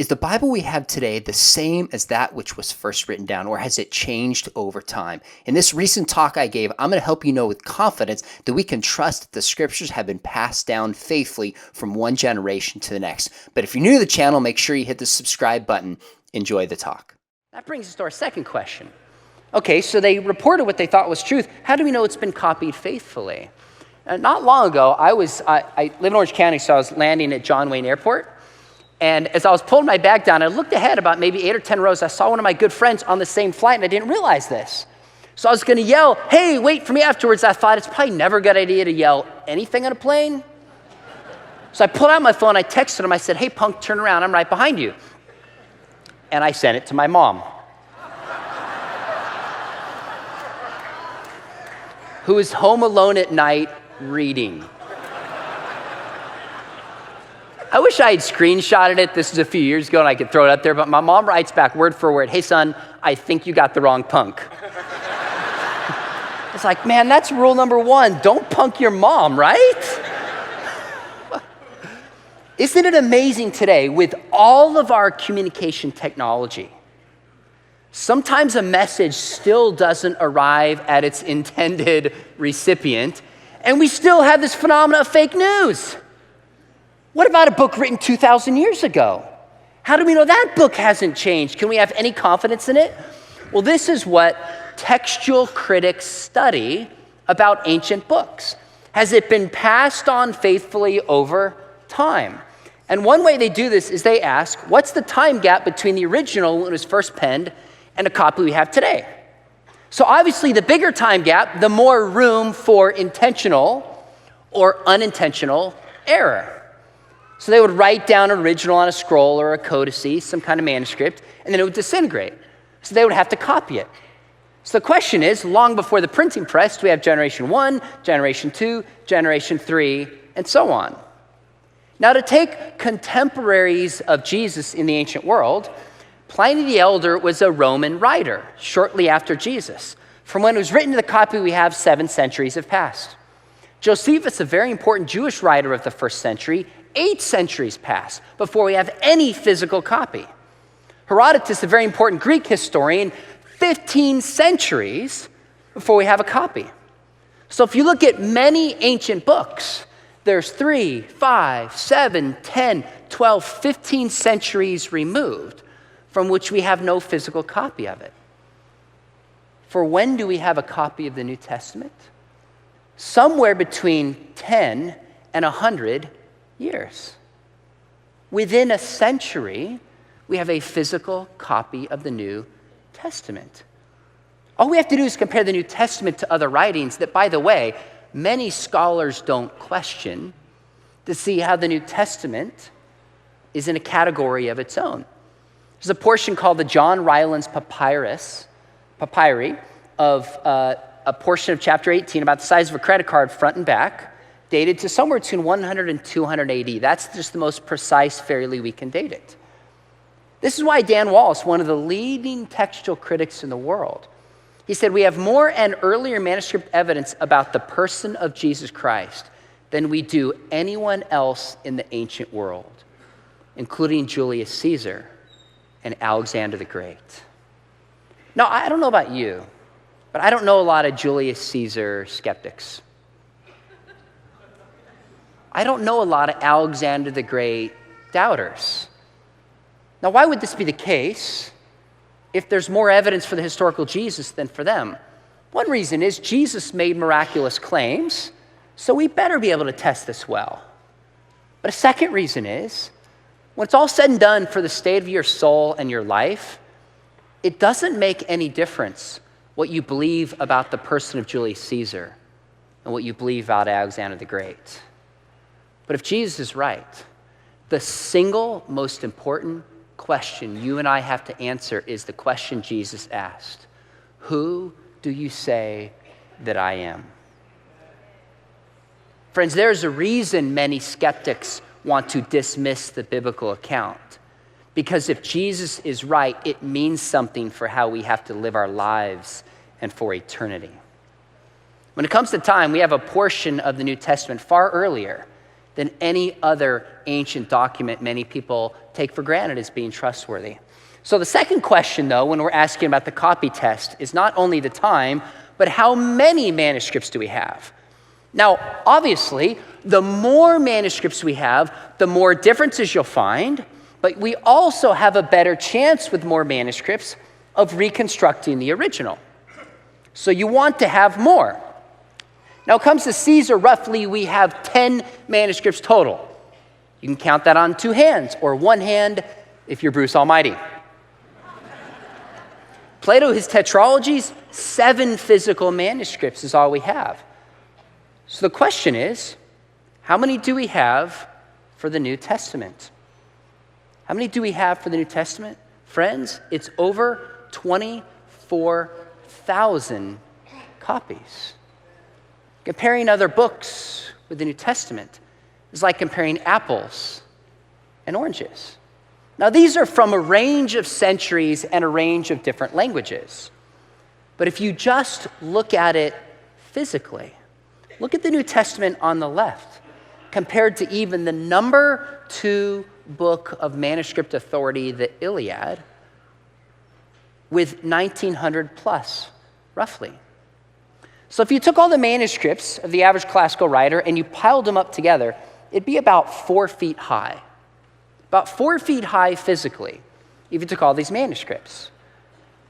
Is the Bible we have today the same as that which was first written down, or has it changed over time? In this recent talk I gave, I'm going to help you know with confidence that we can trust that the scriptures have been passed down faithfully from one generation to the next. But if you're new to the channel, make sure you hit the subscribe button. Enjoy the talk. That brings us to our second question. Okay, so they reported what they thought was truth. How do we know it's been copied faithfully? Not long ago, I live in Orange County, so I was landing at John Wayne Airport. And as I was pulling my bag down, I looked ahead about maybe 8 or 10 rows. I saw one of my good friends on the same flight, and I didn't realize this. So I was going to yell, "Hey, wait for me," afterwards. I thought it's probably never a good idea to yell anything on a plane. So I pulled out my phone. I texted him. I said, "Hey, punk, turn around. I'm right behind you." And I sent it to my mom, who is home alone at night reading. I wish I had screenshotted it. This is a few years ago and I could throw it up there, but my mom writes back word for word, "Hey son, I think you got the wrong punk." It's like, man, that's rule number 1. Don't punk your mom, right? Isn't it amazing today with all of our communication technology? Sometimes a message still doesn't arrive at its intended recipient, and we still have this phenomenon of fake news. What about a book written 2,000 years ago? How do we know that book hasn't changed? Can we have any confidence in it? Well, this is what textual critics study about ancient books. Has it been passed on faithfully over time? And one way they do this is they ask, what's the time gap between the original when it was first penned and a copy we have today? So obviously, the bigger time gap, the more room for intentional or unintentional error. So they would write down an original on a scroll or a codice, some kind of manuscript, and then it would disintegrate. So they would have to copy it. So the question is, long before the printing press, we have generation 1, generation 2, generation 3, and so on. Now, to take contemporaries of Jesus in the ancient world, Pliny the Elder was a Roman writer shortly after Jesus. From when it was written to the copy we have, 7 centuries have passed. Josephus, a very important Jewish writer of the first century, 8 centuries pass before we have any physical copy. Herodotus, a very important Greek historian, 15 centuries before we have a copy. So if you look at many ancient books, there's 3, 5, 7, 10, 12, 15 centuries removed from which we have no physical copy of it. For when do we have a copy of the New Testament? Somewhere between 10 and 100 years. Within a century, we have a physical copy of the New Testament. All we have to do is compare the New Testament to other writings that, by the way, many scholars don't question, to see how the New Testament is in a category of its own. There's a portion called the John Rylands Papyri of a portion of chapter 18 about the size of a credit card front and back, dated to somewhere between 100 and 200 AD. That's just the most precise fairly we can date it. This is why Dan Wallace, one of the leading textual critics in the world, he said, "We have more and earlier manuscript evidence about the person of Jesus Christ than we do anyone else in the ancient world, including Julius Caesar and Alexander the Great." Now, I don't know about you, but I don't know a lot of Julius Caesar skeptics. I don't know a lot of Alexander the Great doubters. Now, why would this be the case if there's more evidence for the historical Jesus than for them? One reason is Jesus made miraculous claims, so we better be able to test this well. But a second reason is, when it's all said and done for the state of your soul and your life, it doesn't make any difference what you believe about the person of Julius Caesar and what you believe about Alexander the Great. But if Jesus is right, the single most important question you and I have to answer is the question Jesus asked: who do you say that I am? Friends, there's a reason many skeptics want to dismiss the biblical account. Because if Jesus is right, it means something for how we have to live our lives and for eternity. When it comes to time, we have a portion of the New Testament far earlier, than any other ancient document many people take for granted as being trustworthy. So the second question, though, when we're asking about the copy test is not only the time, but how many manuscripts do we have? Now, obviously, the more manuscripts we have, the more differences you'll find, but we also have a better chance with more manuscripts of reconstructing the original. So you want to have more. Now, it comes to Caesar, roughly we have 10 manuscripts total. You can count that on 2 hands, or 1 hand if you're Bruce Almighty. Plato, his tetralogies, 7 physical manuscripts is all we have. So the question is, how many do we have for the New Testament? How many do we have for the New Testament? Friends, it's over 24,000 copies. Comparing other books with the New Testament is like comparing apples and oranges. Now, these are from a range of centuries and a range of different languages. But if you just look at it physically, look at the New Testament on the left, compared to even the number 2 book of manuscript authority, the Iliad, with 1,900 plus, roughly. So if you took all the manuscripts of the average classical writer and you piled them up together, it'd be about 4 feet high. About 4 feet high physically, if you took all these manuscripts.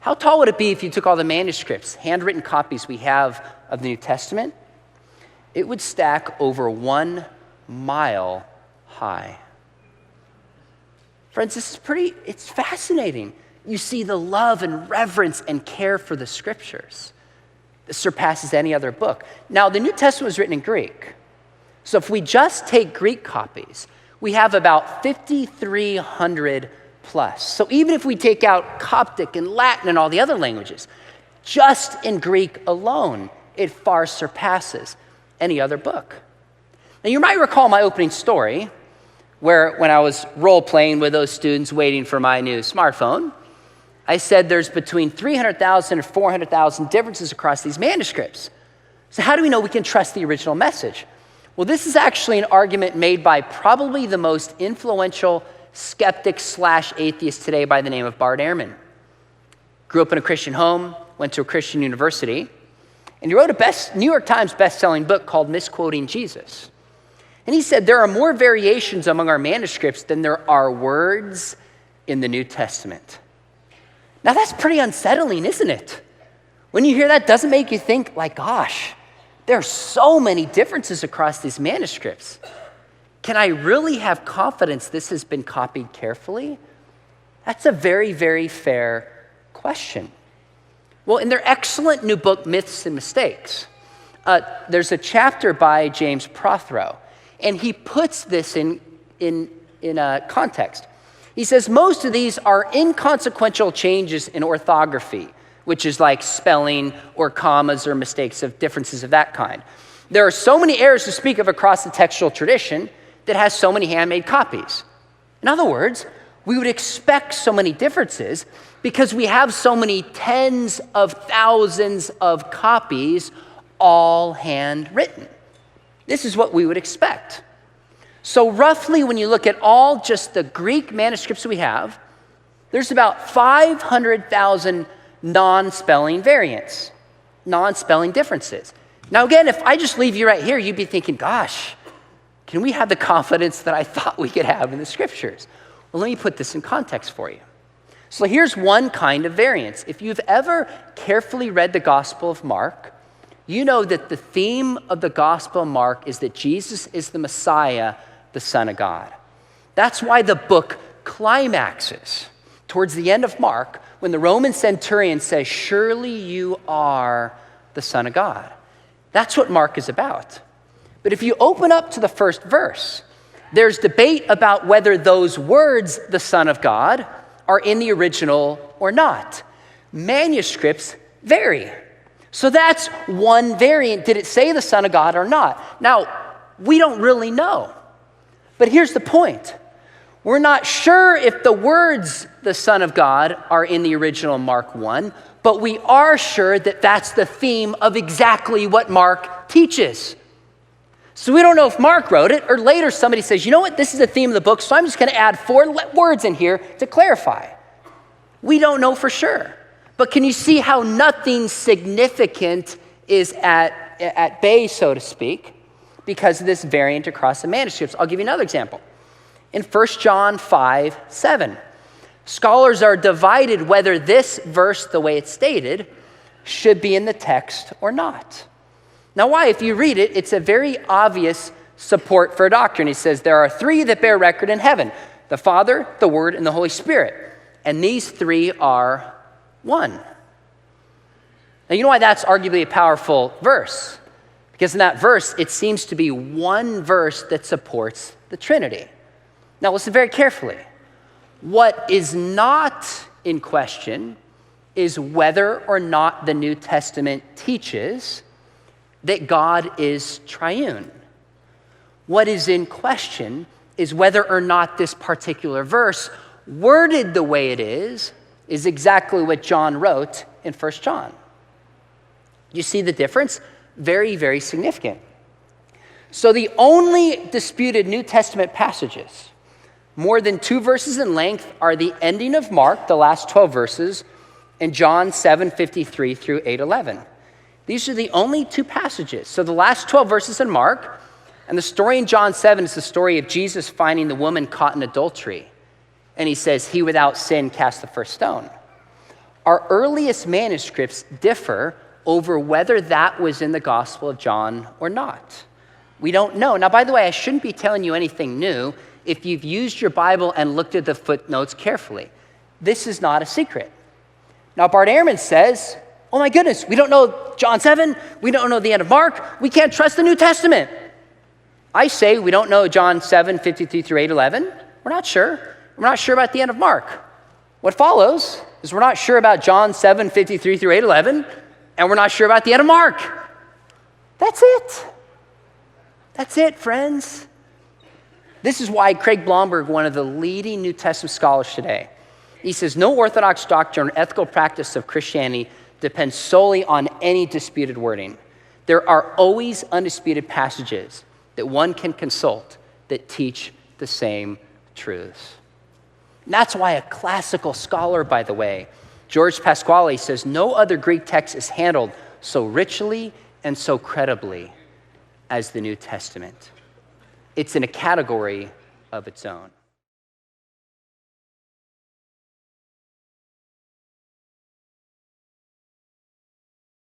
How tall would it be if you took all the manuscripts, handwritten copies we have of the New Testament? It would stack over 1 mile high. Friends, it's fascinating. You see the love and reverence and care for the scriptures. This surpasses any other book. Now, the New Testament was written in Greek. So if we just take Greek copies, we have about 5,300 plus. So even if we take out Coptic and Latin and all the other languages, just in Greek alone, it far surpasses any other book. Now, you might recall my opening story, where when I was role-playing with those students waiting for my new smartphone, I said there's between 300,000 and 400,000 differences across these manuscripts. So how do we know we can trust the original message? Well, this is actually an argument made by probably the most influential skeptic/atheist today by the name of Bart Ehrman. Grew up in a Christian home, went to a Christian university, and he wrote a New York Times best-selling book called Misquoting Jesus. And he said there are more variations among our manuscripts than there are words in the New Testament. Now that's pretty unsettling, isn't it? When you hear that, doesn't make you think like, gosh, there are so many differences across these manuscripts. Can I really have confidence this has been copied carefully? That's a very, very fair question. Well, in their excellent new book, Myths and Mistakes, there's a chapter by James Prothero, and he puts this in a context. He says, most of these are inconsequential changes in orthography, which is like spelling or commas or mistakes of differences of that kind. There are so many errors to speak of across the textual tradition that has so many handmade copies. In other words, we would expect so many differences because we have so many tens of thousands of copies, all handwritten. This is what we would expect. So roughly, when you look at all just the Greek manuscripts we have, there's about 500,000 non-spelling variants, non-spelling differences. Now again, if I just leave you right here, you'd be thinking, gosh, can we have the confidence that I thought we could have in the scriptures? Well, let me put this in context for you. So here's one kind of variance. If you've ever carefully read the Gospel of Mark, you know that the theme of the Gospel of Mark is that Jesus is the Messiah, the Son of God. That's why the book climaxes towards the end of Mark when the Roman centurion says, surely you are the Son of God. That's what Mark is about. But if you open up to the first verse, there's debate about whether those words, the Son of God, are in the original or not. Manuscripts vary. So that's one variant. Did it say the Son of God or not? Now, we don't really know. But here's the point. We're not sure if the words, the Son of God, are in the original Mark 1, but we are sure that that's the theme of exactly what Mark teaches. So we don't know if Mark wrote it, or later somebody says, you know what, this is the theme of the book, so I'm just going to add 4 words in here to clarify. We don't know for sure. But can you see how nothing significant is at bay, so to speak, because of this variant across the manuscripts? I'll give you another example. In 1 John 5:7, scholars are divided whether this verse, the way it's stated, should be in the text or not. Now why? If you read it, it's a very obvious support for a doctrine. He says, there are 3 that bear record in heaven, the Father, the Word, and the Holy Spirit. And these 3 are one. Now you know why that's arguably a powerful verse? Because in that verse, it seems to be one verse that supports the Trinity. Now listen very carefully. What is not in question is whether or not the New Testament teaches that God is triune. What is in question is whether or not this particular verse, worded the way it is exactly what John wrote in 1 John. You see the difference? Very, very significant. So the only disputed New Testament passages, more than 2 verses in length, are the ending of Mark, the last 12 verses, and John 7:53 through 8:11. These are the only 2 passages. So the last 12 verses in Mark, and the story in John 7 is the story of Jesus finding the woman caught in adultery. And he says, he without sin cast the first stone. Our earliest manuscripts differ over whether that was in the Gospel of John or not. We don't know. Now, by the way, I shouldn't be telling you anything new if you've used your Bible and looked at the footnotes carefully. This is not a secret. Now, Bart Ehrman says, oh my goodness, we don't know John 7, we don't know the end of Mark, we can't trust the New Testament. I say we don't know John 7:53 through 8:11. We're not sure. We're not sure about the end of Mark. What follows is we're not sure about John 7:53 through 8:11, and we're not sure about the end of Mark. That's it. That's it, friends. This is why Craig Blomberg, one of the leading New Testament scholars today, he says, no orthodox doctrine or ethical practice of Christianity depends solely on any disputed wording. There are always undisputed passages that one can consult that teach the same truths. And that's why a classical scholar, by the way, George Pasquale, says no other Greek text is handled so richly and so credibly as the New Testament. It's in a category of its own.